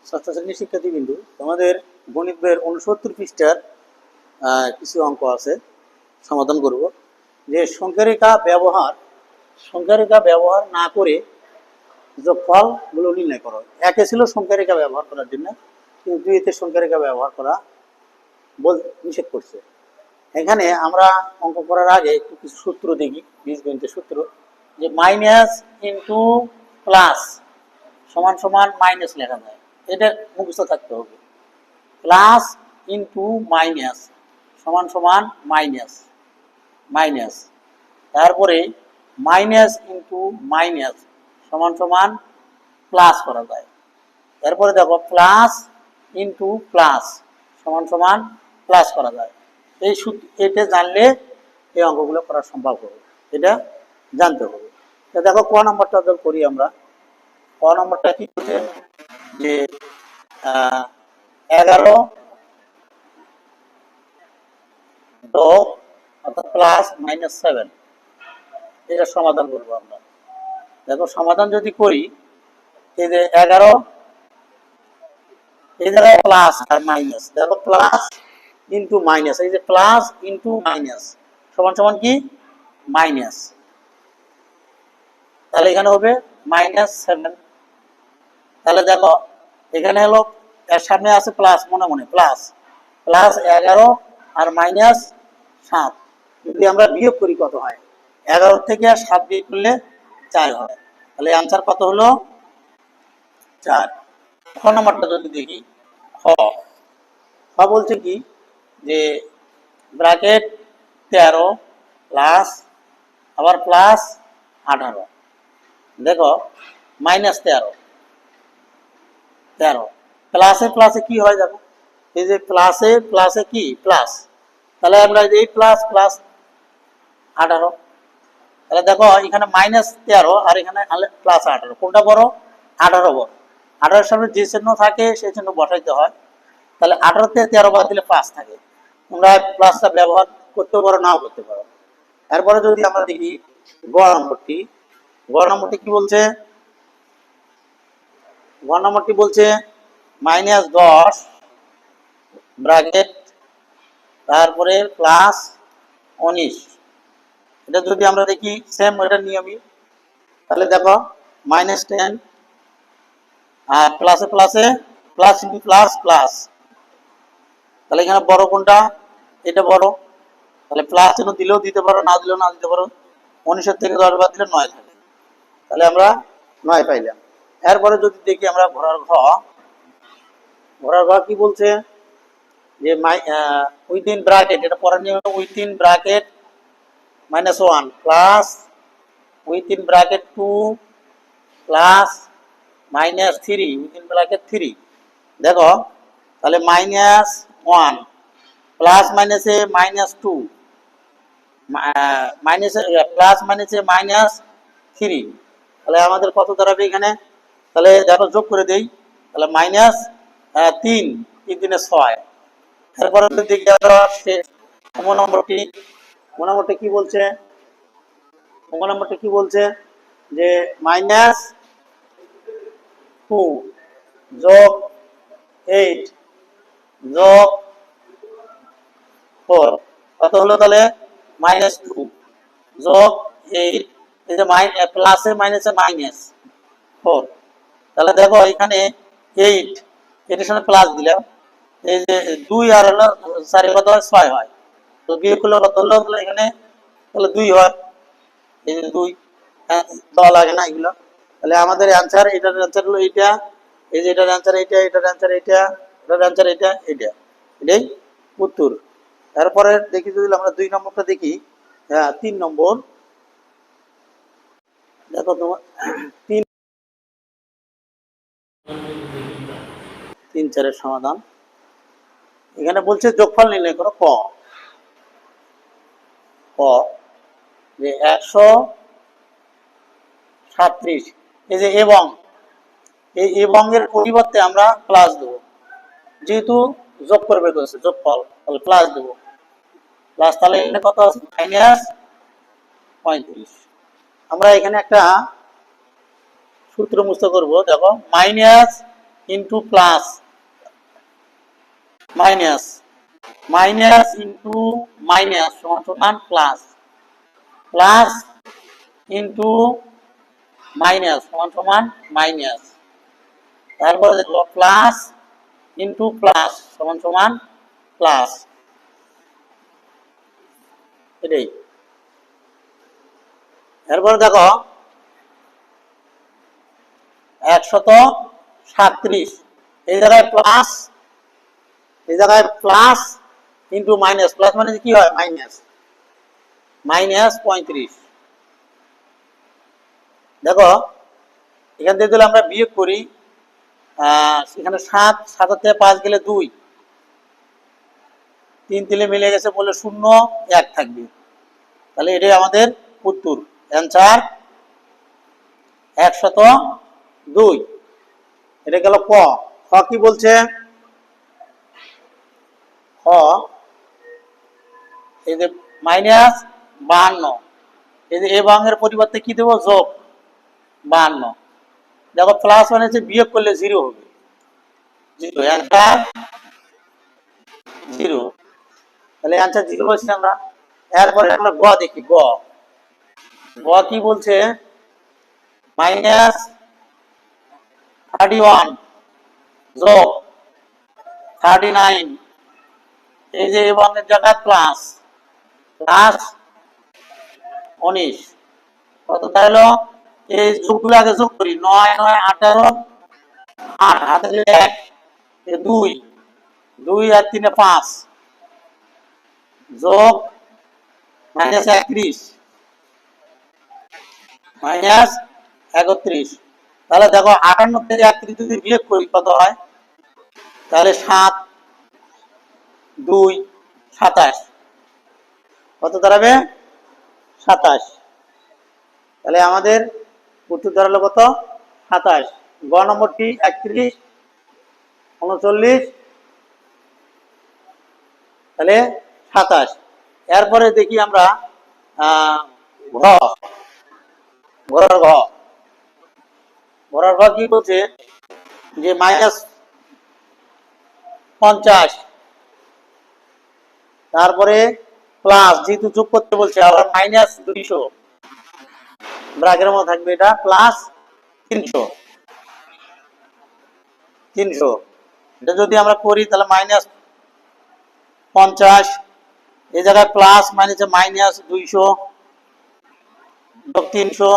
ষষ্ঠ শ্রেণীর শিক্ষার্থীবৃন্দু, তোমাদের গণিত বইয়ের 69 পৃষ্ঠার কিছু অঙ্ক আছে, সমাধান করব। যে সংখ্যারেখা ব্যবহার না করে যোগফলগুলো নির্ণয় করো। একে ছিল সংখ্যারেখা ব্যবহার করার জন্য, কিন্তু দুইতে সংখ্যারেখা ব্যবহার করা নিষেধ করছে। এখানে আমরা অঙ্ক করার আগে একটু কিছু সূত্র দেখি, বীজগণিতের সূত্র। যে মাইনাস ইন্টু প্লাস সমান সমান মাইনাস লেখা যায়, এটা মুখস্থ থাকতে হবে। প্লাস ইন্টু মাইনাস সমান সমান মাইনাস মাইনাস, তারপরে মাইনাস ইন্টু মাইনাস সমান সমান প্লাস করা যায়। তারপরে দেখো প্লাস ইন্টু প্লাস সমান সমান প্লাস করা যায়। এটা জানলে এই অঙ্কগুলো করা সম্ভব হবে, এটা জানতে হবে। তো দেখো ক নম্বরটা করি আমরা। ক নম্বরটা কি বলছে যে 11 অর্থাৎ প্লাস -7, এটা সমাধান করবো আমরা। দেখো সমাধান যদি করি, এই যে 11 এই জায়গায় প্লাস আর মাইনাস, দেখো প্লাস ইন্টু মাইনাস, এই যে প্লাস ইন্টু মাইনাস সমান সমান কি মাইনাস, তাহলে এখানে হবে -7। তাহলে দেখো এখানে হলো এর সামনে আছে প্লাস, মনে মনে প্লাস 11 আর -7, যদি আমরা বিয়োগ করি কত হয়? 11 থেকে 7 বিয়োগ করলে 4 হয়। তাহলে আনসার কত হলো? 4। খ নম্বরটা যদি দেখি, খ বলছে কি যে ব্র্যাকেট 13 প্লাস আবার প্লাস 18, দেখো -13 প্লাসে প্লাসে কি হয়? দেখো এই যে প্লাসে প্লাসে কি প্লাস, তাহলে আমরা এই প্লাস প্লাস 18, তাহলে দেখো এখানে -13 আর এখানে প্লাস 18, কোনটা বড়? 18 বড়। 18 সামনে যে চিহ্ন থাকে সেই চিহ্ন বসাইতে হয়। তাহলে 18 থেকে 13 বাদ দিলে 5 থাকে। তোমরা প্লাসটা ব্যবহার করতে পারো, নাও করতে পারো। তারপরে যদি আমরা দেখি গ নম্বরটি কি বলছে? গ নম্বরটি বলছে -10 ব্র্যাকেট তারপরে প্লাস 19, এটা যদি আমরা দেখি সেম এটা নিয়মই। তাহলে দেখো -10 আর প্লাসে প্লাসে প্লাস ইন্টু প্লাস প্লাস, তাহলে এখানে বড় কোনটা? এটা বড়। তাহলে প্লাস চিহ্ন দিলেও দিতে পারো, না দিলেও না দিতে পারো। 19 থেকে 10 বাদ দিলে 9 থাকে, তাহলে আমরা 9 পাইলাম। এরপরে যদি দেখি আমরা ঘোড়ার ঘ কি বলছে? যে উইথিন ব্র্যাকেট, এটা পরের নিয়ম, within bracket -1 plus within bracket 2 plus -3 within bracket 3। দেখো তাহলে -1 প্লাস মাইনাসে -2 মাইনাসে প্লাস মাইনাসে -3, তাহলে আমাদের কত দাঁড়াবে এখানে? তাহলে দেখো যোগ করে দেই, তাহলে -3 3 দিনে 6। এরপরে দেখি নম্বরটি কি বলছে? নম্বরটি কি বলছে? যে -2 যোগ 8 যোগ 4 কত হলো? তাহলে -2 যোগ 8, এই যে প্লাসে মাইনাসে -4, তাহলে দেখো এখানে 8 এটার সাথে প্লাস দিলাম, এই যে 2 আর হলো 4 কত হয়? 6 হয়। তো বিয়োগ করলে কত হলো? তাহলে এখানে তাহলে 2 হয়, এই যে 2 দেওয়া লাগে না এগুলো। তাহলে আমাদের অ্যান্সার, এটার অ্যান্সার হলো এইটা, এই যে এটার অ্যান্সার এইটা, এটার অ্যান্সার এইটা, এটার অ্যান্সার এইটা, এটাই উত্তর। তারপরে দেখি যদি আমরা 2 নম্বরটা দেখি, 3 নম্বর দেখো তোমার 3-4 সমাধান। এখানে বলছে যোগফল নির্ণয় করো। ক যে 137, এই যে এবং এর পরিবর্তে আমরা প্লাস দেবো, যেহেতু যোগ করবে করেছে যোগফল, তাহলে প্লাস দেবো প্লাস, তাহলে এখানে কত আছে? -35। আমরা এখানে একটা সূত্র মুক্ত করব। দেখো into plus minus, minus into minus সমান সমান প্লাস, প্লাস ইন্টু মাইনাস সমান সমান মাইনাস, তারপরে দেখো প্লাস ইন্টু প্লাস সমান সমান প্লাস, এটাই। এরপর দেখো 137, এই জায়গায় প্লাস, এই জায়গায় প্লাস ইন্টু মাইনাস, প্লাস মানে কি হয় মাইনাস, মাইনাস 35। দেখো এখান থেকে যদি আমরা বিয়োগ করি, সেখানে 7, 7 থেকে 5 গেলে 2, 3 তিলে মিলে গেছে বলে 0, 1 থাকবে, তাহলে এটাই আমাদের উত্তর, অ্যান্সার 102। এটা গেল ক। খ কি বলছে, খ এই যে -52, এই যে এবং এর পরিবর্তে কি দেবো যোগ 52, দেখো প্লাস মানে হচ্ছে বিয়োগ করলে 0 হবে, 0, অ্যান্সার 0, তাহলে অ্যান্সার 0 বলছি আমরা। এরপরে আমরা গ দেখি, গ, গ কি বলছে, -31 যোগ 39, এই যে এবং এর জায়গায় প্লাস, প্লাস 19, কত তাহলে এই যোগগুলো আগে যোগ করি, 9, 9, 18, 8 হাতে 1, 2, 2 আর 3 5, যোগ -31, -31, তাহলে দেখো 58 থেকে 31 যদি বিয়োগ করি কত হয়, তাহলে 7, 2, 27, কত দাঁড়াবে 27, তাহলে আমাদের উত্তর দাঁড়ালো কত 27। গ নম্বরটি 31, 39, তাহলে 27। এরপরে দেখি আমরা ঘ, ঘরের ঘ, ঘরের ঘ কি বলছে যে -50, তারপরে প্লাস, যেহেতু যোগ করতে বলছে আবার -200, ব্র্যাকেটের মধ্যে থাকবে এটা প্লাস 300, 300, এটা যদি আমরা করি তাহলে -50, এই জায়গায় প্লাস মাইনাসে -200 যোগ 300,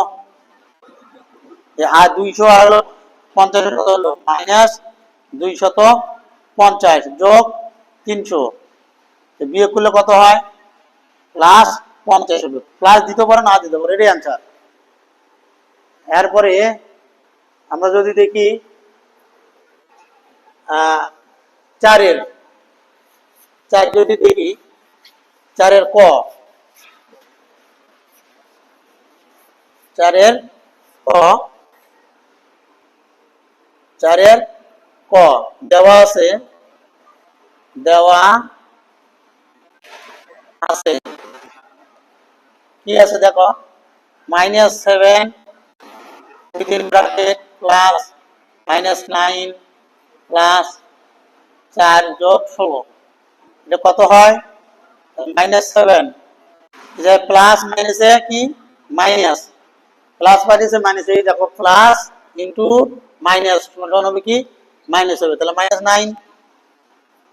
আর 200 আর হলো 50 কত হলো -250 যোগ 300, বিয়োগ করলে কত হয় প্লাস 50 হবে, প্লাস দিতে পারে না দিতে পারে, এটাই অ্যান্সার। এরপরে আমরা যদি দেখি 4 যদি দেখি 4 ক, 4 ক, 4 ক দেওয়া আছে, দেওয়া আছে, কি আছে দেখো -7 উইদিন ব্র্যাকেট প্লাস -9 প্লাস 4 যোগ 16, এটা কত হয় -7, যে প্লাস মাইনাসে কি মাইনাস, প্লাস মাইনাসে মাইনাস, এই দেখো প্লাস ইন্টু মাইনাস সমান হবে কি মাইনাস হবে, তাহলে -9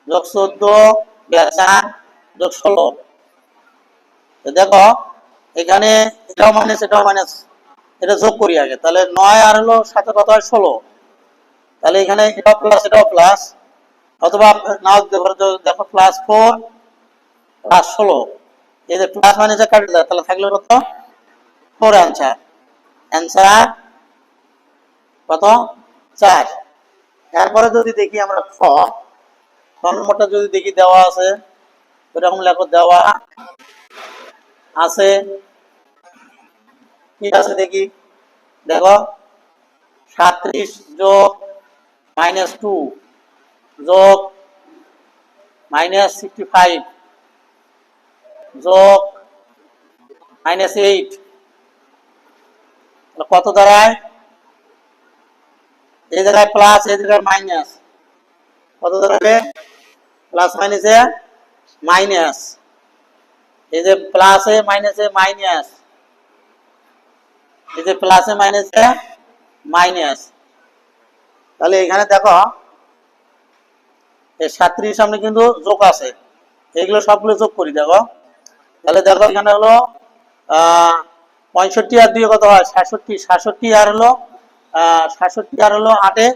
যোগ 14 4 যোগ 16, দেখো এখানে এটাও মাইনাস এটাও মাইনাস, এটা যোগ করি আগে, তাহলে 9 আর হলো 7 কত হয় 16, তাহলে এখানে এটাও প্লাস এটাও প্লাস, অথবা নাও দেখো +4 প্লাস 16, এই যে প্লাস মাইনাসে কাটে যায়, তাহলে থাকলো কত 4, অ্যান্সার, অ্যান্সার কত 4। এরপরে যদি দেখি আমরা খ, খ নম্বরটা যদি দেখি দেওয়া আছে, এরকম লেখো দেওয়া আছে, কি আছে দেখি, দেখো 37 যোগ -2 যোগ -65 যোগ -8, কত দাঁড়ায় এই জায়গায় প্লাস, এই জায়গায় মাইনাস, কত দাঁড়াবে? প্লাস মাইনাসে মাইনাস, এই যে প্লাসে মাইনাসে মাইনাস, এই যে প্লাসে মাইনাসে মাইনাস। তাহলে এখানে দেখো এই 37 সামনে কিন্তু যোগ আছে, এগুলো সবগুলো যোগ করি দেখো। তাহলে দেখো এখানে হলো 65 আর 2 কত হয়? 67, 67 আর হলো 67 আর হলো 8,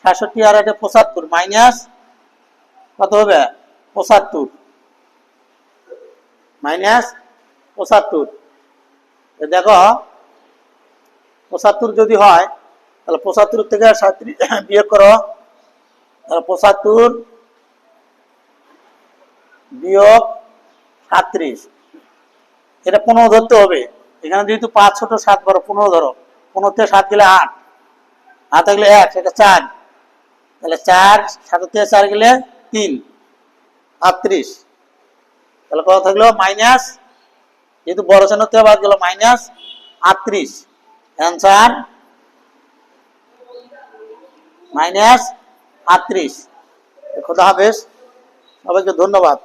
67 আর 8 75 মাইনাস কত হবে? 75 মাইনাস 75। দেখো 75 যদি হয় তাহলে 75 থেকে 37 বিয়োগ করো, তাহলে 75 বিয়োগ 37, এটা 15 ধরতে হবে। এখানে যেহেতু 5 ছোট 7 বড়, 15 ধরো। 15 থেকে 7 গেলে 8, 8 গেলে 1, সেটা 4, তাহলে 4, 7 থেকে 4 গেলে 3, 38। তাহলে কত থাকলো? মাইনাস, যেহেতু বড় চিহ্ন থেকে বাদ গেল, মাইনাস 38। Answer minus 38। খোদা হাফেজ, সবাইকে ধন্যবাদ।